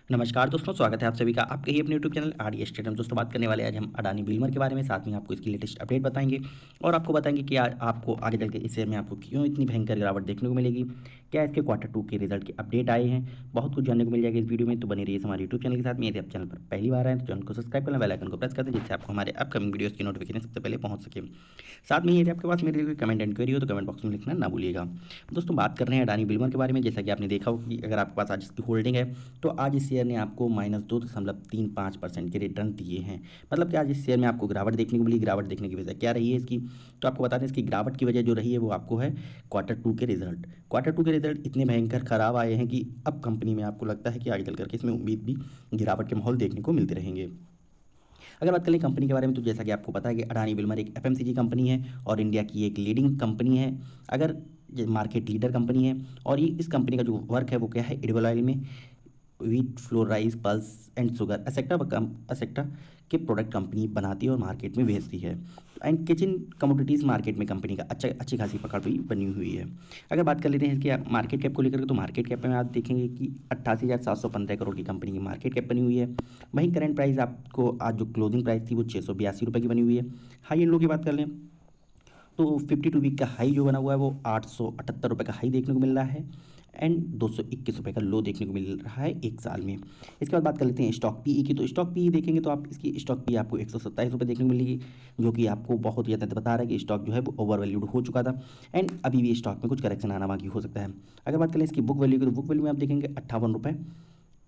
नमस्कार दोस्तों, स्वागत है आप सभी का आपके ही अपने यूट्यूब चैनल आरडी स्टेट में। दोस्तों बात करने वाले आज हम अडानी बिल्मर के बारे में, साथ में आपको इसकी लेटेस्ट अपडेट बताएंगे और आपको बताएंगे कि आपको आगे चल के इस शेयर में आपको क्यों इतनी भयंकर गिरावट देखने को मिलेगी, क्या इसके Q2 के रिजल्ट के अपडेट आए हैं। बहुत कुछ जानने को मिल जाएगा इस वीडियो में, तो बने रहिए हमारे यूट्यूब चैनल के साथ में। यदि आप चैनल पर पहली बार आए तो चैनल को सब्सक्राइब करना, बेल आइकन को प्रेस कर दें, जिससे आपको हमारे अपकमिंग वीडियोस की नोटिफिकेशन सबसे पहले पहुंच सके। साथ में यदि आपके पास मेरे लिए कोई कमेंट एंड क्वेरी हो तो कमेंट बॉक्स में लिखना ना भूलिएगा। दोस्तों बात कर रहे हैं अडानी बिल्मर के बारे में। जैसा कि आपने देखा हो कि अगर आपके पास आज इसकी होल्डिंग है तो आज इस शेयर ने आपको -2.35% के रिटर्न दिए हैं। मतलब कि आज इस शेयर में आपको गिरावट देखने को मिली। गिरावट देखने की वजह क्या रही है इसकी, तो आपको बता दें इसकी गिरावट की वजह जो रही है वो आपको है Q2 के रिजल्ट। Q2 के रिजल्ट इतने भयंकर खराब आए हैं कि अब कंपनी में आपको लगता है कि आगे चल करके इसमें उम्मीद भी गिरावट के माहौल देखने को मिलते रहेंगे। अगर बात करें कंपनी के बारे में तो जैसा कि आपको पता है कि अडानी बिल्मर एक एफएमसीजी कंपनी है और इंडिया की एक लीडिंग कंपनी है। अगर ये मार्केट लीडर कंपनी है और ये इस कंपनी का जो वर्क है वो क्या है, एडिबल ऑयल में wheat, flour, rice, pulse and sugar एसेक्टा के प्रोडक्ट कंपनी बनाती है और मार्केट में भेजती है। एंड किचन कमोडिटीज़ मार्केट में कंपनी का अच्छी खासी पकड़ भी बनी हुई है। अगर बात कर लेते हैं इसकी मार्केट कैप को लेकर के, तो मार्केट कैप में आप देखेंगे कि 88,715 करोड़ की कंपनी की मार्केट कैप बनी हुई है। वहीं करंट प्राइस आपको आज जो क्लोजिंग प्राइस थी वो 682 रुपये की बनी हुई है। हाई एंड लो की बात कर लें तो 52 वीक का हाई जो बना हुआ है वो 878 रुपये का हाई देखने को मिल रहा है एंड 221 रुपये का लो देखने को मिल रहा है एक साल में। इसके बाद बात कर लेते हैं स्टॉक पीई की, तो स्टॉक पीई देखेंगे तो आप इसकी स्टॉक पीई आपको 127 रुपये देखने को मिलेगी, जो कि आपको बहुत ही ज़्यादा बता रहा है कि स्टॉक जो है वो ओवर वैल्यूड हो चुका था एंड अभी भी स्टॉक में कुछ करेक्शन आना बाकी हो सकता है। अगर बात करें इसकी बुक वैल्यू की, तो बुक वैल्यू में आप देखेंगे 58 रुपये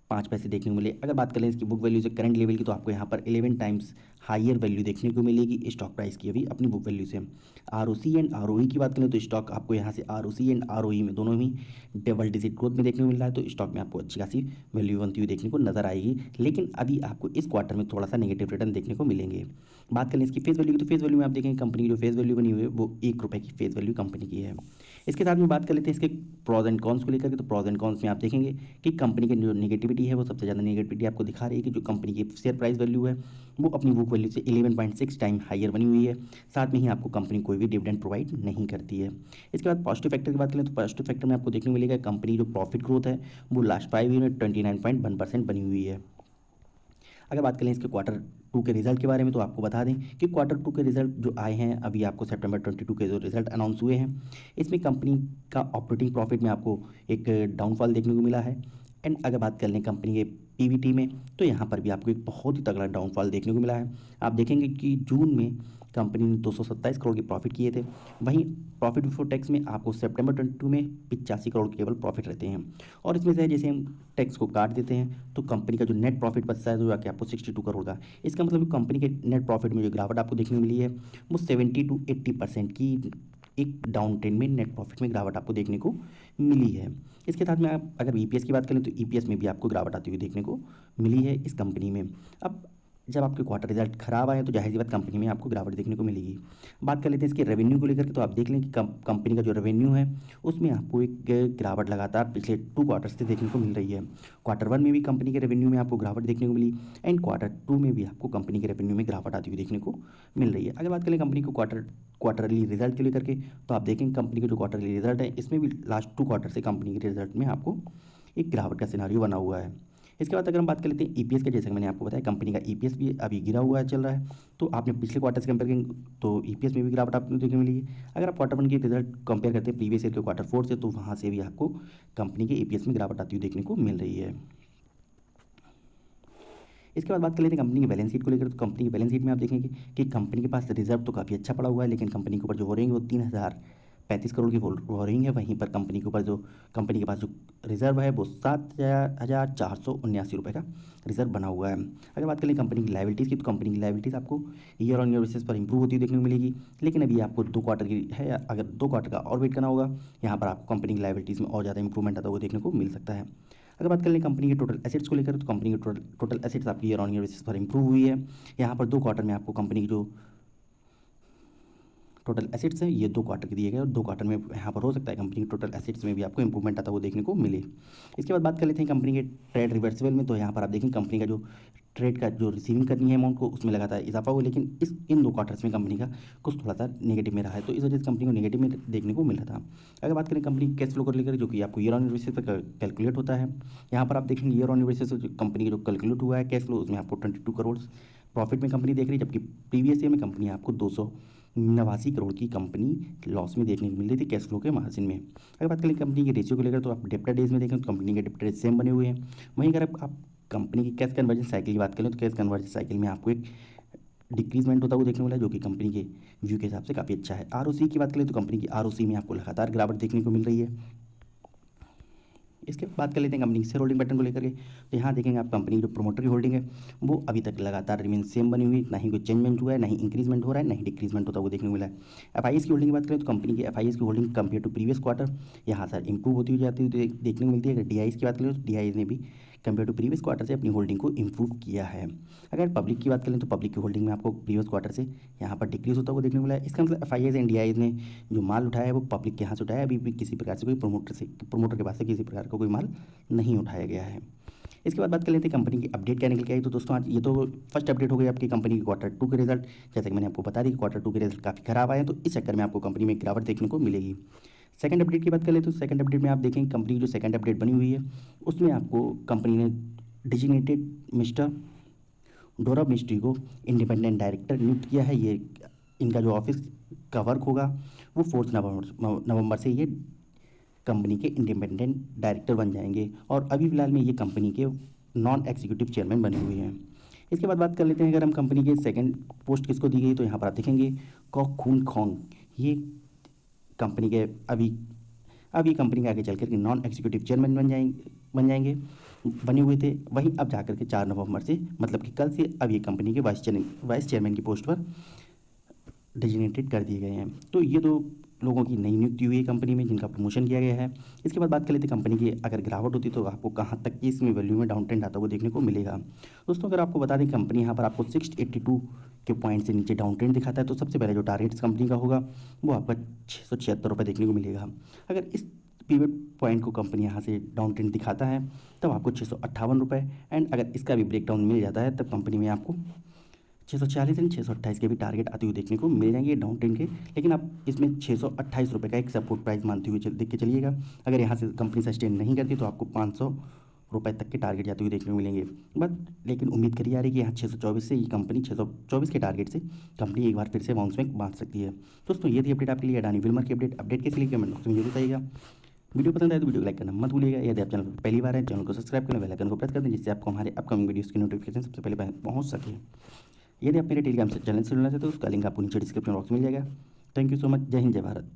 5 पैसे देखने को मिले। अगर बात करें इसकी बुक वैल्यू से करंट लेवल की, तो आपको यहाँ पर 11 टाइम्स हायर वैल्यू देखने को मिलेगी स्टॉक प्राइस की अभी अपनी बुक वैल्यू से। आरओसी एंड आरओई की बात करें तो स्टॉक आपको यहाँ से आरओसी एंड आरओई में दोनों ही डबल डिजिट ग्रोथ में देखने को मिल रहा है, तो स्टॉक में आपको अच्छी खासी वैल्यू बनती हुई देखने को नजर आएगी। लेकिन अभी आपको इस क्वार्टर में थोड़ा सा नेगेटिव रिटर्न देखने को मिलेंगे। बात करें इसकी फेस वैल्यू की, तो फेस वैल्यू में आप देखेंगे कंपनी की जो फेस वैल्यू बनी हुई है वो ₹1 की फेस वैल्यू कंपनी की है। इसके साथ में बात कर लेते हैं इसके प्रॉज एंड कॉन्स को लेकर के, तो प्रॉज एंड कॉन्स में आप देखेंगे कि कंपनी की जो नेगेटिविटी है वो सबसे ज़्यादा नेगेटिविटी आपको दिखा रही है कि जो कंपनी की शेयर प्राइस वैल्यू है वो अपनी बुक वैल्यू से 11.6 टाइम हायर बनी हुई है। साथ में ही आपको कंपनी कोई भी डिविडेंड प्रोवाइड नहीं करती है। इसके बाद पॉजिटिव फैक्टर की बात करें तो पॉजिटिव फैक्टर में आपको देखने को मिलेगा कंपनी जो प्रॉफिट ग्रोथ है वो लास्ट 5 ईयर में 29.1% बनी हुई है। अगर बात करें इसके Q2 के रिजल्ट के बारे में, तो आपको बता दें कि Q2 के रिजल्ट जो आए हैं अभी आपको सितंबर 22 के जो रिजल्ट अनाउंस हुए हैं, इसमें कंपनी का ऑपरेटिंग प्रॉफिट में आपको एक डाउनफॉल देखने को मिला है। एंड अगर बात कर लें कंपनी के पीवीटी में, तो यहाँ पर भी आपको एक बहुत ही तगड़ा डाउनफॉल देखने को मिला है। आप देखेंगे कि जून में कंपनी ने 227 करोड़ के प्रॉफिट किए थे, वहीं प्रॉफिट बिफोर टैक्स में आपको सितंबर 22 में 85 करोड़ के केवल प्रॉफिट रहते हैं। और इसमें से जैसे हम टैक्स को काट देते हैं तो कंपनी का जो नेट प्रॉफिट बचता है तो जाके आपको 62 करोड़ का। इसका मतलब कंपनी के नेट प्रॉफिट में जो गिरावट आपको देखने को मिली है वो 70 to 80% की एक डाउन ट्रेंड में नेट प्रॉफिट में गिरावट आपको देखने को मिली है। इसके साथ में आप अगर ईपीएस की बात करें तो ईपीएस में भी आपको गिरावट आती हुई देखने को मिली है इस कंपनी में। अब जब आपके क्वार्टर रिजल्ट खराब आए तो जाहिर सी बात कंपनी में आपको गिरावट देखने को मिलेगी। बात कर लेते हैं इसके रेवेन्यू को लेकर के, तो आप देख लें कि कंपनी का जो रेवेन्यू है उसमें आपको एक गिरावट लगातार पिछले 2 क्वार्टर से देखने को मिल रही है। Q1 में भी कंपनी के रेवेन्यू में आपको गिरावट देखने को मिली एंड Q2 में भी आपको कंपनी के रेवेन्यू में गिरावट आती हुई देखने को मिल रही है। अगर बात करें कंपनी को क्वार्टरली रिजल्ट को लेकर के, तो आप देखेंगे कंपनी का जो क्वार्टरली रिजल्ट है इसमें भी लास्ट 2 क्वार्टर से कंपनी के रिजल्ट में आपको एक गिरावट का सिनारियो बना हुआ है। इसके बाद अगर हम बात कर लेते हैं ईपीएस के, जैसे कि मैंने आपको बताया कंपनी का ईपीएस भी अभी गिरा हुआ है चल रहा है, तो आपने पिछले क्वार्टर से कंपेयर करेंगे तो ईपीएस में भी गिरावट आपको देखने मिली है। अगर आप Q1 की रिजल्ट कंपेयर करते हैं प्रीवियस ईयर के Q4 से, तो वहाँ से भी आपको कंपनी के ईपीएस में गिरावट आती हुई देखने को मिल रही है। इसके बाद बात कर लेते हैं कंपनी की बैलेंस शीट को लेकर, तो कंपनी की बैलेंस शीट में आप देखेंगे कि कंपनी के पास रिजर्व तो काफ़ी अच्छा पड़ा हुआ है, लेकिन कंपनी के ऊपर जो बोरिंग है वो 3035 करोड़ की बोरिंग है। वहीं पर कंपनी के ऊपर जो कंपनी के पास जो रिजर्व है वो 7,479 रुपये का रिजर्व बना हुआ है। अगर बात करें कंपनी की लाइबिलिटीज़ की, तो कंपनी की लाइबिलिटीज़ आपको ईयर ऑन ईयर बेसिस पर इंप्रूव होती हुई देखने को मिलेगी, लेकिन अभी आपको 2 क्वार्टर की है, अगर 2 क्वार्टर का और वेट करना होगा, यहाँ पर आपको कंपनी की लाइबिलिटीज़ में और ज़्यादा इंप्रूवमेंट आता हुआ देखने को मिल सकता है। अगर बात कर लें कंपनी के टोटल एसेट्स को लेकर, तो कंपनी की टोटल एसेट्स आपकी ईयर ऑन ईयर बेसिस पर इंप्रूव हुई है। यहाँ पर 2 क्वार्टर में आपको कंपनी की जो टोटल एसेट्स हैं ये 2 क्वार्टर के दिए गए और 2 क्वार्टर में यहाँ पर हो सकता है कंपनी के टोटल एसेट्स में भी आपको इंप्रूवमेंट आता हुआ देखने को मिले। इसके बाद बात कर लेते हैं कंपनी के ट्रेड रिवर्सिबल में, तो यहाँ पर आप देखें कंपनी का जो ट्रेड का जो रिसीविंग करनी है अमाउंट को उसमें लगातार इजाफा हुआ, लेकिन इन 2 क्वार्टर्स में कंपनी का कुछ थोड़ा सा नेगेटिव में रहा है, तो इस वजह से कंपनी को नेगेटिव में देखने को मिल रहा था। अगर बात करें कंपनी के कैश फ्लो को लेकर, जो कि आपको ईयर ऑन ईयर बेसिस पर कैलकुलेट होता है, यहाँ पर आप देखेंगे ईयर ऑन ईयर बेसिस जो कंपनी का जो कैलकुलेट हुआ है कैश फ्लो, उसमें आपको 22 करोड़ प्रॉफिट में कंपनी देख रही है, जबकि प्रीवियस ईयर में कंपनी आपको 289 करोड़ की कंपनी लॉस में देखने को मिल रही थी कैश फ्लो के मार्जिन में। अगर बात करें कंपनी के रेशियो को लेकर, तो आप डेप्टर डेज में देखें तो कंपनी के डेप्टर डेज सेम बने हुए हैं। वहीं अगर आप कंपनी की कैश कन्वर्जन साइकिल की बात करें तो कैश कन्वर्जन साइकिल में आपको एक डिक्रीजमेंट होता हुआ देखने को मिला, जो कि कंपनी के व्यू के हिसाब से काफ़ी अच्छा है। आरओसी की बात करें तो कंपनी की आरओसी में आपको लगातार गिरावट देखने को मिल रही है। इसके बात कर लेते हैं कंपनी की शेयर होल्डिंग पैटर्न को लेकर के, तो यहाँ देखेंगे आप कंपनी की जो प्रोमोटर की होल्डिंग है वो अभी तक लगातार रिमेन सेम बनी हुई, ना ही कोई चेंजमेंट हुआ है, ना ही इंक्रीजमेंट हो रहा है, ना ही डिक्रीजमेंट होता हुआ देखने को मिला है। एफआईएस की होल्डिंग की बात करें तो कंपनी की एफआईएस की holding compare to previous quarter यहाँ सर इंप्रूव होती हुई जाती हुई देखने को मिलती है। अगर डीआईएस की बात करें तो डीआईएस ने भी कंपेयर टू प्रीवियस क्वार्टर से अपनी होल्डिंग को इंप्रूव किया है। अगर पब्लिक की बात करें तो पब्लिक की होल्डिंग में आपको प्रीवियस क्वार्टर से यहाँ पर डिक्रीज होता हुआ देखने को मिला है। इसका मतलब एफआईएस एंड डीआईएस ने जो माल उठाया है वो पब्लिक के यहाँ से उठाया है, अभी भी किसी प्रकार से कोई प्रोमोटर के पास से किसी प्रकार का कोई माल नहीं उठाया गया है। इसके बाद बात कर लेते हैं कंपनी की अपडेट क्या निकल के आई, तो दोस्तों आज ये तो फर्स्ट अपडेट हो गई आपकी कंपनी की Q2 के रिजल्ट। जैसे कि मैंने आपको बता दी कि Q2 के रिजल्ट काफ़ी खराब आए हैं, तो इस चक्कर में आपको कंपनी में गिरावट देखने को मिलेगी। सेकंड अपडेट की बात करें तो सेकंड अपडेट में आप देखेंगे कंपनी की जो सेकंड अपडेट बनी हुई है उसमें आपको कंपनी ने डिजिग्नेटेड मिस्टर डोरब मिस्ट्री को इंडिपेंडेंट डायरेक्टर नियुक्त किया है। ये इनका जो ऑफिस का वर्क होगा वो 4 नवंबर से ये कंपनी के इंडिपेंडेंट डायरेक्टर बन जाएंगे, और अभी फ़िलहाल में ये कंपनी के नॉन एग्जीक्यूटिव चेयरमैन बने हुए हैं। इसके बाद बात कर लेते हैं अगर हम कंपनी के सेकंड पोस्ट किसको दी गई, तो यहाँ पर आप देखेंगे कॉक खून खोंग, ये कंपनी के अभी कंपनी के आगे चल कर के नॉन एग्जीक्यूटिव चेयरमैन बन जाएंगे बने हुए थे। वहीं अब जाकर के 4 नवंबर से मतलब कि कल से अब ये कंपनी के वाइस चेयरमैन की पोस्ट पर डेजिग्नेटेड कर दिए गए हैं। तो ये 2 लोगों की नई नियुक्ति हुई है कंपनी में जिनका प्रमोशन किया गया है। इसके बाद बात कर लेते हैं कंपनी की अगर गिरावट होती तो आपको कहाँ तक की इसमें वैल्यू में डाउन ट्रेंड आता हुआ देखने को मिलेगा। दोस्तों अगर आपको बता दें कंपनी यहाँ पर आपको 682 के पॉइंट से नीचे डाउन ट्रेंड दिखाता है, तो सबसे पहले जो टारगेट कंपनी का होगा वो आपका 676 रुपये देखने को मिलेगा। अगर इस पीवट पॉइंट को कंपनी यहाँ से डाउन ट्रेंड दिखाता है तब आपको 658 रुपये, एंड अगर इसका भी ब्रेकडाउन मिल जाता है तब कंपनी में आपको 640 एंड 628 के भी टारगेट आते हुए देखने को मिल जाएंगे डाउन ट्रेंड के। लेकिन आप इसमें 628 रुपये का एक सपोर्ट प्राइस मानते हुए देख के चलिएगा। अगर यहाँ से कंपनी सस्टेन नहीं करती तो आपको 500 रुपये तक के टारगेट जाते हुए देखने को मिलेंगे। बट लेकिन उम्मीद करी जा रही है कि यहाँ 624 से ये कंपनी 624 के टारगेट से कंपनी एक बार फिर से बाउंस बैक बांध सकती है। दोस्तों ये थी अपडेट आपके लिए अडानी विल्मर की अपडेट कैसे लिए कमेंट बॉक्स में जरूर बताइएगा। वीडियो पसंद आए तो वीडियो को लाइक करना मत भूलिएगा। यदि आप चैनल पर पहली बार है चैनल को सब्सक्राइब करें, बेल आइकन को प्रेस कर दें जिससे आपको हमारे अपकमिंग वीडियोस की नोटिफिकेशन सबसे पहले पहुंच सके। यदि आप मेरे टेलीग्राम चैनल से जुड़ना चाहते हो तो उसका लिंक आपको नीचे डिस्क्रिप्शन बॉक्स में मिल जाएगा। Thank you so much. जय हिंद जय भारत।